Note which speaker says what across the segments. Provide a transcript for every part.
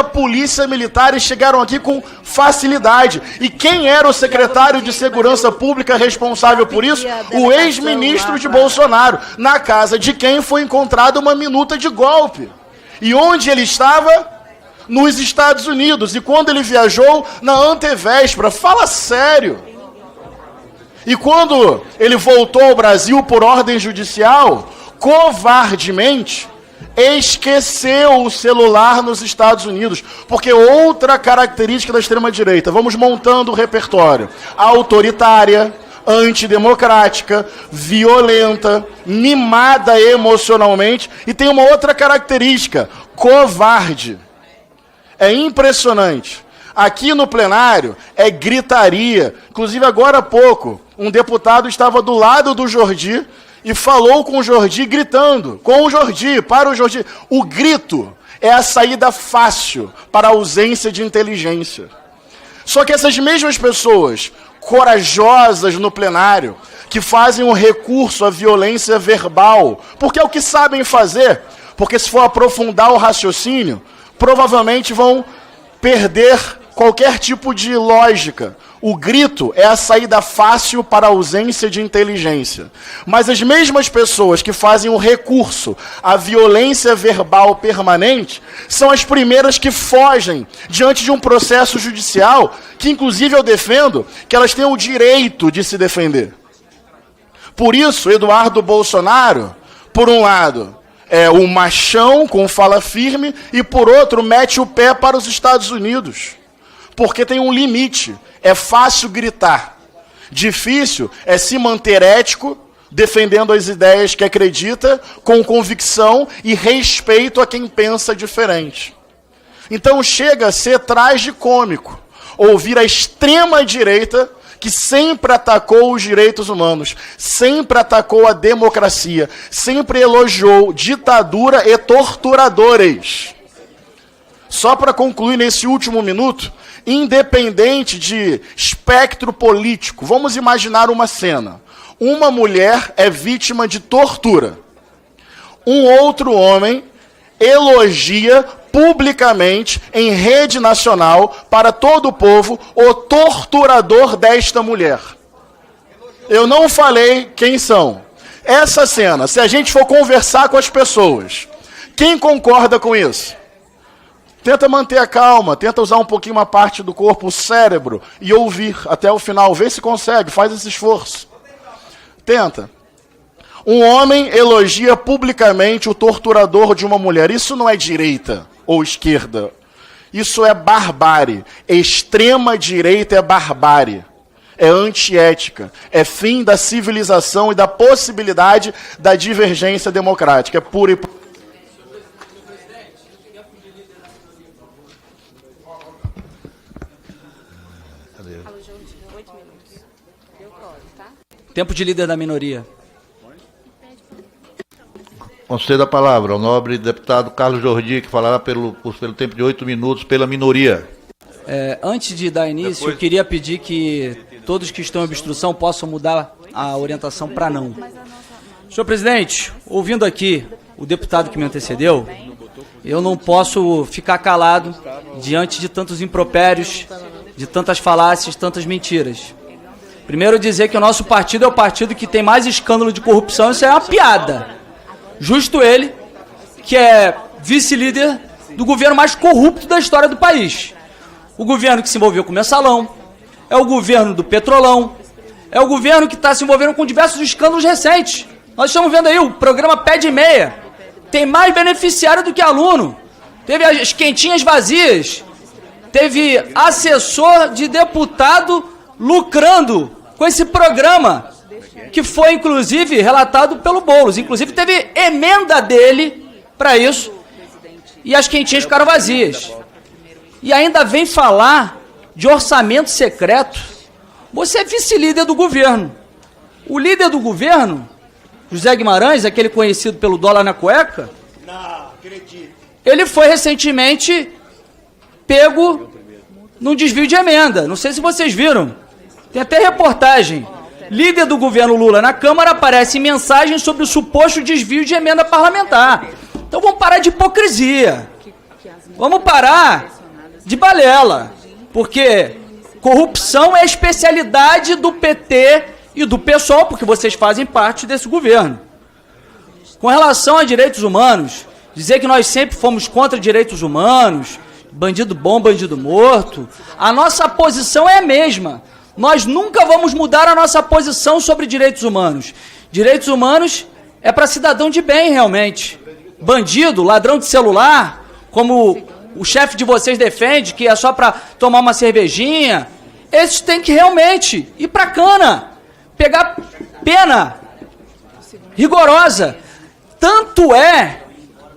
Speaker 1: da Polícia Militar e chegaram aqui com facilidade. E quem era o secretário de Segurança Pública responsável por isso? O ex-ministro de Bolsonaro, na casa de quem foi encontrada uma minuta de golpe. E onde ele estava? Nos Estados Unidos. E quando ele viajou? Na antevéspera. Fala sério. E quando ele voltou ao Brasil por ordem judicial, covardemente, esqueceu o celular nos Estados Unidos. Porque outra característica da extrema-direita, vamos montando o repertório, autoritária, antidemocrática, violenta, mimada emocionalmente, e tem uma outra característica, covarde. É impressionante. Aqui no plenário é gritaria. Inclusive agora há pouco, um deputado estava do lado do Jordi e falou com o Jordi gritando, com o Jordi, para o Jordi. O grito é a saída fácil para a ausência de inteligência. Só que essas mesmas pessoas, corajosas no plenário, que fazem um recurso à violência verbal, porque é o que sabem fazer, porque se for aprofundar o raciocínio, provavelmente vão perder qualquer tipo de lógica. O grito é a saída fácil para a ausência de inteligência. Mas as mesmas pessoas que fazem o recurso à violência verbal permanente são as primeiras que fogem diante de um processo judicial que, inclusive, eu defendo que elas têm o direito de se defender. Por isso, Eduardo Bolsonaro, por um lado, é o machão com fala firme e, por outro, mete o pé para os Estados Unidos. Porque tem um limite. É fácil gritar. Difícil é se manter ético, defendendo as ideias que acredita, com convicção e respeito a quem pensa diferente. Então chega a ser tragicômico ouvir a extrema-direita, que sempre atacou os direitos humanos, sempre atacou a democracia, sempre elogiou ditadura e torturadores. Só para concluir nesse último minuto, independente de espectro político, vamos imaginar uma cena. Uma mulher é vítima de tortura. Um outro homem elogia publicamente, em rede nacional, para todo o povo, o torturador desta mulher. Eu não falei quem são. Essa cena, se a gente for conversar com as pessoas, quem concorda com isso? Tenta manter a calma, tenta usar um pouquinho uma parte do corpo, o cérebro, e ouvir até o final. Vê se consegue, faz esse esforço. Tenta. Um homem elogia publicamente o torturador de uma mulher. Isso não é direita ou esquerda. Isso é barbárie. Extrema direita é barbárie. É antiética. É fim da civilização e da possibilidade da divergência democrática. É pura e...
Speaker 2: Tempo de líder da minoria.
Speaker 3: Concedo a palavra ao nobre deputado Carlos Jordi, que falará pelo tempo de 8 minutos pela minoria.
Speaker 2: Antes de dar início, eu queria pedir que todos que estão em obstrução possam mudar a orientação para não. Senhor presidente, ouvindo aqui o deputado que me antecedeu, eu não posso ficar calado diante de tantos impropérios, de tantas falácias, tantas mentiras. Primeiro dizer que o nosso partido é o partido que tem mais escândalo de corrupção, isso é uma piada. Justo ele, que é vice-líder do governo mais corrupto da história do país. O governo que se envolveu com o Mensalão, é o governo do Petrolão, é o governo que está se envolvendo com diversos escândalos recentes. Nós estamos vendo aí o programa Pé de Meia. Tem mais beneficiário do que aluno. Teve as quentinhas vazias. Teve assessor de deputado lucrando com esse programa, que foi, inclusive, relatado pelo Boulos. Inclusive, teve emenda dele para isso, e as quentinhas ficaram vazias. E ainda vem falar de orçamento secreto. Você é vice-líder do governo. O líder do governo, José Guimarães, aquele conhecido pelo dólar na cueca, ele foi recentemente pego num desvio de emenda. Não sei se vocês viram. Tem até reportagem. Líder do governo Lula na Câmara aparece em mensagem sobre o suposto desvio de emenda parlamentar. Então vamos parar de hipocrisia. Vamos parar de balela, porque corrupção é a especialidade do PT e do PSOL, porque vocês fazem parte desse governo. Com relação a direitos humanos, dizer que nós sempre fomos contra direitos humanos, bandido bom, bandido morto, a nossa posição é a mesma. Nós nunca vamos mudar a nossa posição sobre direitos humanos. Direitos humanos é para cidadão de bem, realmente. Bandido, ladrão de celular, como o chefe de vocês defende, que é só para tomar uma cervejinha, esses têm que realmente ir para cana, pegar pena rigorosa. Tanto é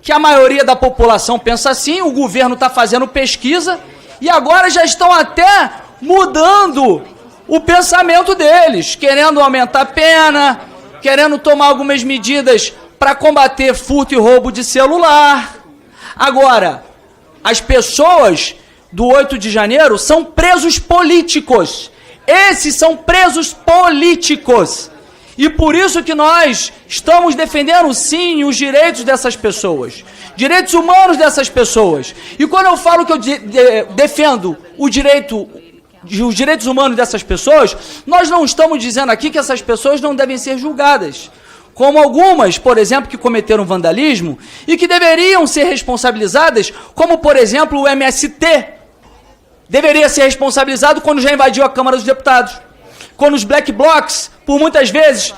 Speaker 2: que a maioria da população pensa assim, o governo está fazendo pesquisa e agora já estão até mudando o pensamento deles, querendo aumentar a pena, querendo tomar algumas medidas para combater furto e roubo de celular. Agora, as pessoas do 8 de janeiro são presos políticos. Esses são presos políticos. E por isso que nós estamos defendendo, sim, os direitos dessas pessoas. Direitos humanos dessas pessoas. E quando eu falo que eu defendo os direitos humanos dessas pessoas, nós não estamos dizendo aqui que essas pessoas não devem ser julgadas. Como algumas, por exemplo, que cometeram vandalismo e que deveriam ser responsabilizadas, como, por exemplo, o MST deveria ser responsabilizado quando já invadiu a Câmara dos Deputados. Quando os Black Blocs, por muitas vezes,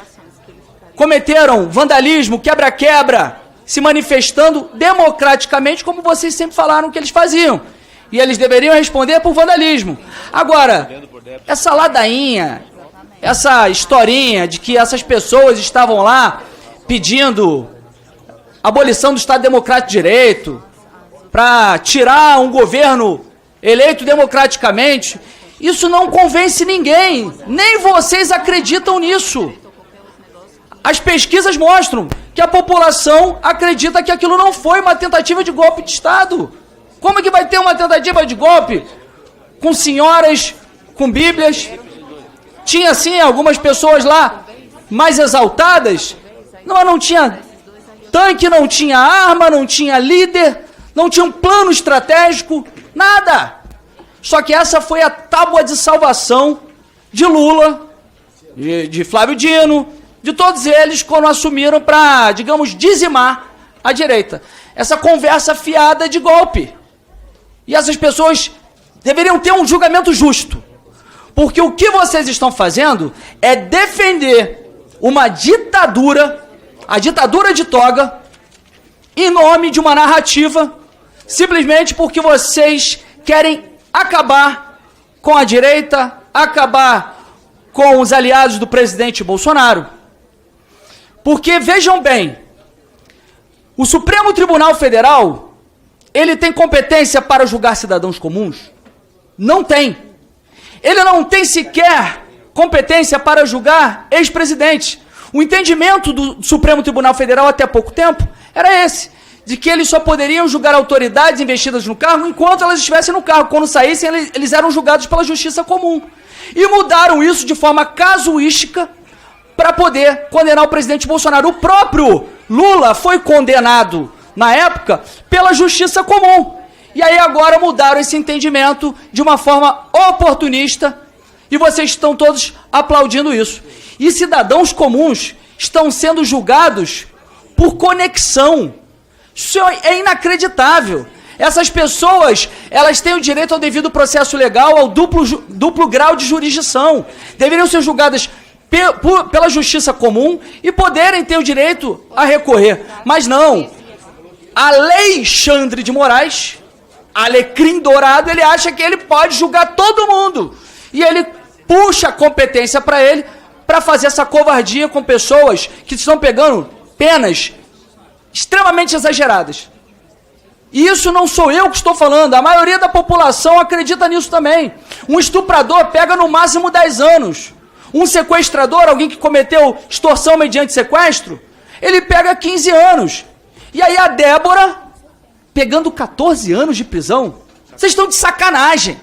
Speaker 2: cometeram vandalismo, quebra-quebra, se manifestando democraticamente, como vocês sempre falaram que eles faziam. E eles deveriam responder por vandalismo. Agora, essa ladainha, essa historinha de que essas pessoas estavam lá pedindo abolição do Estado Democrático de Direito, para tirar um governo eleito democraticamente, isso não convence ninguém, nem vocês acreditam nisso. As pesquisas mostram que a população acredita que aquilo não foi uma tentativa de golpe de Estado. Como é que vai ter uma tentativa de golpe com senhoras, com bíblias? Tinha, sim, algumas pessoas lá mais exaltadas, não tinha tanque, não tinha arma, não tinha líder, não tinha um plano estratégico, nada. Só que essa foi a tábua de salvação de Lula, de Flávio Dino, de todos eles quando assumiram para, digamos, dizimar a direita. Essa conversa fiada de golpe. E essas pessoas deveriam ter um julgamento justo. Porque o que vocês estão fazendo é defender uma ditadura, a ditadura de toga, em nome de uma narrativa, simplesmente porque vocês querem acabar com a direita, acabar com os aliados do presidente Bolsonaro. Porque, vejam bem, o Supremo Tribunal Federal, ele tem competência para julgar cidadãos comuns? Não tem. Ele não tem sequer competência para julgar ex-presidentes. O entendimento do Supremo Tribunal Federal até pouco tempo era esse, de que eles só poderiam julgar autoridades investidas no cargo enquanto elas estivessem no cargo. Quando saíssem, eles eram julgados pela justiça comum. E mudaram isso de forma casuística para poder condenar o presidente Bolsonaro. O próprio Lula foi condenado, na época, pela justiça comum. E aí agora mudaram esse entendimento de uma forma oportunista e vocês estão todos aplaudindo isso. E cidadãos comuns estão sendo julgados por conexão. Isso é inacreditável. Essas pessoas, elas têm o direito ao devido processo legal, ao duplo grau de jurisdição. Deveriam ser julgadas pela justiça comum e poderem ter o direito a recorrer. Mas não. Alexandre de Moraes, Alecrim Dourado, ele acha que ele pode julgar todo mundo. E ele puxa a competência para ele para fazer essa covardia com pessoas que estão pegando penas extremamente exageradas. E isso não sou eu que estou falando, a maioria da população acredita nisso também. Um estuprador pega no máximo 10 anos. Um sequestrador, alguém que cometeu extorsão mediante sequestro, ele pega 15 anos. E aí a Débora, pegando 14 anos de prisão, vocês estão de sacanagem.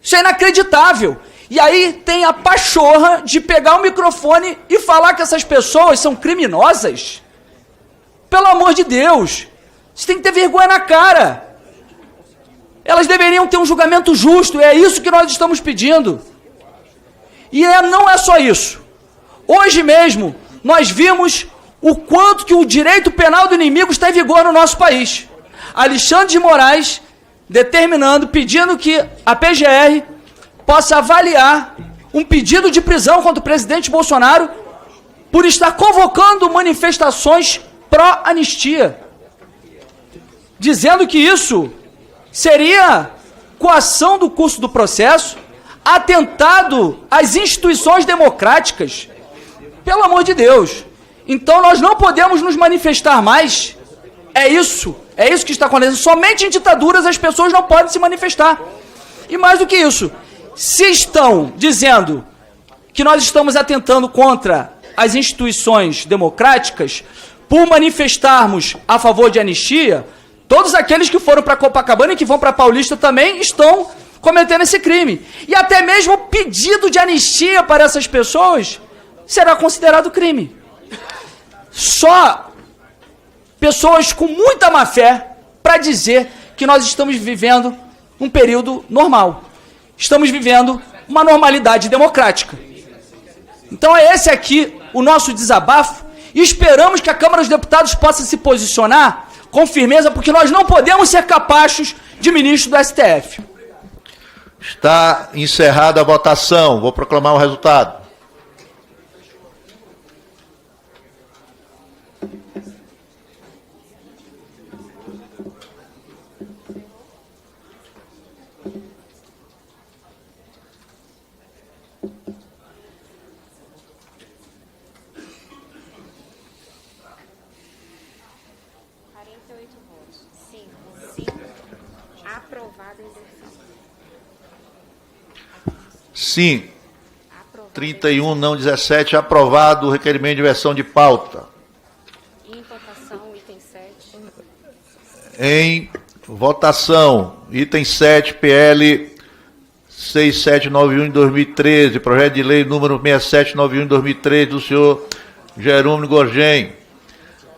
Speaker 2: Isso é inacreditável. E aí tem a pachorra de pegar o microfone e falar que essas pessoas são criminosas. Pelo amor de Deus, você tem que ter vergonha na cara. Elas deveriam ter um julgamento justo, é isso que nós estamos pedindo. E não é só isso. Hoje mesmo, nós vimos o quanto que o direito penal do inimigo está em vigor no nosso país. Alexandre de Moraes determinando, pedindo que a PGR possa avaliar um pedido de prisão contra o presidente Bolsonaro por estar convocando manifestações pró-anistia, dizendo que isso seria coação do curso do processo, atentado às instituições democráticas. Pelo amor de Deus. Então nós não podemos nos manifestar mais. É isso que está acontecendo. Somente em ditaduras as pessoas não podem se manifestar. E mais do que isso, se estão dizendo que nós estamos atentando contra as instituições democráticas por manifestarmos a favor de anistia, todos aqueles que foram para Copacabana e que vão para Paulista também estão cometendo esse crime. E até mesmo o pedido de anistia para essas pessoas será considerado crime. Só pessoas com muita má fé para dizer que nós estamos vivendo um período normal. Estamos vivendo uma normalidade democrática. Então é esse aqui o nosso desabafo e esperamos que a Câmara dos Deputados possa se posicionar com firmeza, porque nós não podemos ser capachos de ministro do STF.
Speaker 3: Está encerrada a votação. Vou proclamar o resultado. Sim. 31, não 17. Aprovado o requerimento de versão de pauta.
Speaker 4: Em votação, item 7.
Speaker 3: Em votação, item 7, PL 6791 de 2013, projeto de lei número 6791 de 2013, do senhor Jerônimo Gorgen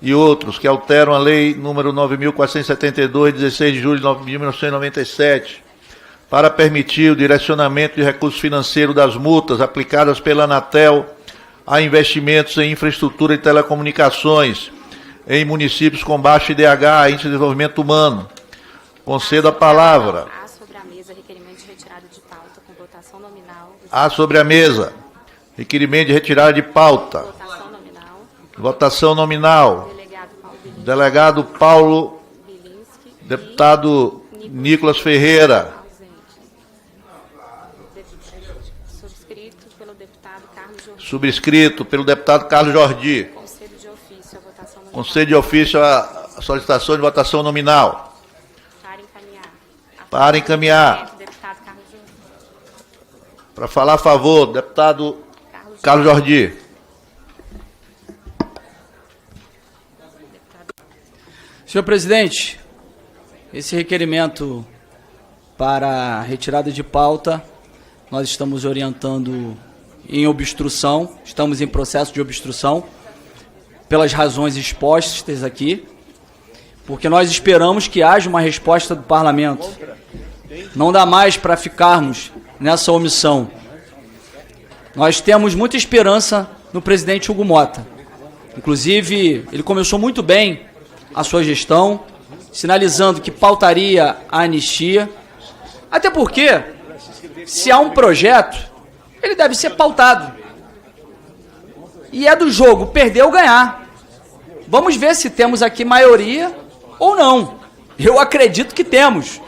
Speaker 3: e outros, que alteram a lei número 9.472, 16 de julho de 1997, para permitir o direcionamento de recursos financeiros das multas aplicadas pela Anatel a investimentos em infraestrutura de telecomunicações em municípios com baixo IDH, Índice de Desenvolvimento Humano. Concedo a palavra.
Speaker 4: Há sobre a mesa requerimento de retirada de pauta com votação nominal.
Speaker 3: Há sobre a mesa requerimento de retirada de pauta.
Speaker 4: Votação nominal.
Speaker 3: Votação nominal.
Speaker 4: Delegado Paulo
Speaker 3: Delegado Paulo
Speaker 4: Bilinski.
Speaker 3: Deputado Nicolas Ferreira.
Speaker 4: Subscrito pelo deputado Carlos Jordi.
Speaker 3: Subscrito pelo deputado Carlos Jordi.
Speaker 4: Conselho de ofício, a votação nominal.
Speaker 3: Conselho de ofício a solicitação de votação nominal.
Speaker 4: Para encaminhar.
Speaker 3: Para encaminhar.
Speaker 4: Deputado Carlos Jordi.
Speaker 3: Para falar a favor, deputado Carlos Jordi.
Speaker 2: Senhor presidente, esse requerimento para retirada de pauta, nós estamos orientando em obstrução, estamos em processo de obstrução, pelas razões expostas aqui, porque nós esperamos que haja uma resposta do parlamento. Não dá mais para ficarmos nessa omissão. Nós temos muita esperança no presidente Hugo Mota. Inclusive, ele começou muito bem a sua gestão, sinalizando que pautaria a anistia, até porque, se há um projeto, ele deve ser pautado. E é do jogo perder ou ganhar. Vamos ver se temos aqui maioria ou não. Eu acredito que temos,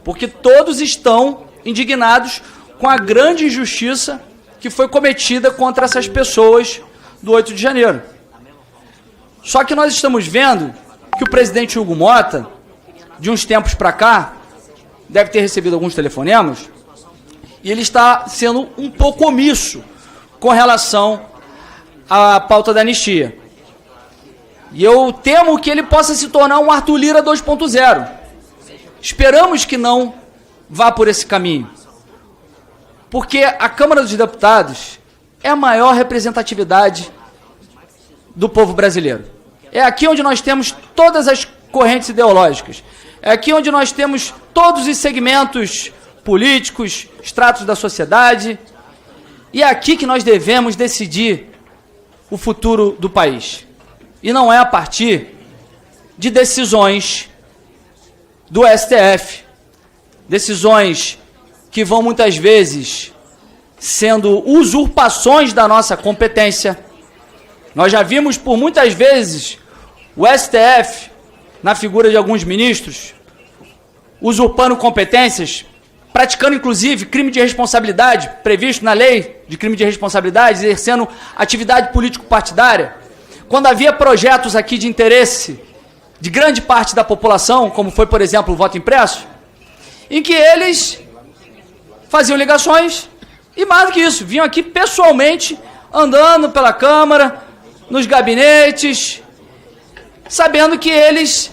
Speaker 2: porque todos estão indignados com a grande injustiça que foi cometida contra essas pessoas do 8 de janeiro. Só que nós estamos vendo que o presidente Hugo Mota, de uns tempos para cá, deve ter recebido alguns telefonemas, e ele está sendo um pouco omisso com relação à pauta da anistia. E eu temo que ele possa se tornar um Arthur Lira 2.0. Esperamos que não vá por esse caminho, porque a Câmara dos Deputados é a maior representatividade do povo brasileiro. É aqui onde nós temos todas as correntes ideológicas. É aqui onde nós temos todos os segmentos políticos, estratos da sociedade, e é aqui que nós devemos decidir o futuro do país. E não é a partir de decisões do STF, decisões que vão muitas vezes sendo usurpações da nossa competência. Nós já vimos por muitas vezes o STF, na figura de alguns ministros, usurpando competências, praticando inclusive crime de responsabilidade, previsto na lei de crime de responsabilidade, exercendo atividade político-partidária. Quando havia projetos aqui de interesse de grande parte da população, como foi, por exemplo, o voto impresso, em que eles faziam ligações e, mais do que isso, vinham aqui pessoalmente, andando pela Câmara, nos gabinetes, sabendo que eles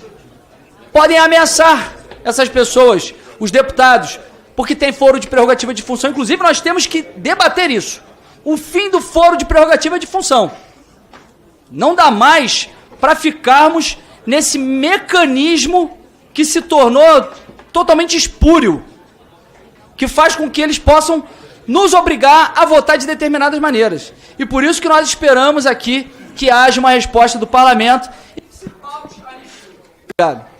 Speaker 2: podem ameaçar essas pessoas, os deputados, porque tem foro de prerrogativa de função. Inclusive, nós temos que debater isso. O fim do foro de prerrogativa de função. Não dá mais para ficarmos nesse mecanismo que se tornou totalmente espúrio, que faz com que eles possam nos obrigar a votar de determinadas maneiras. E por isso que nós esperamos aqui que haja uma resposta do parlamento. Obrigado.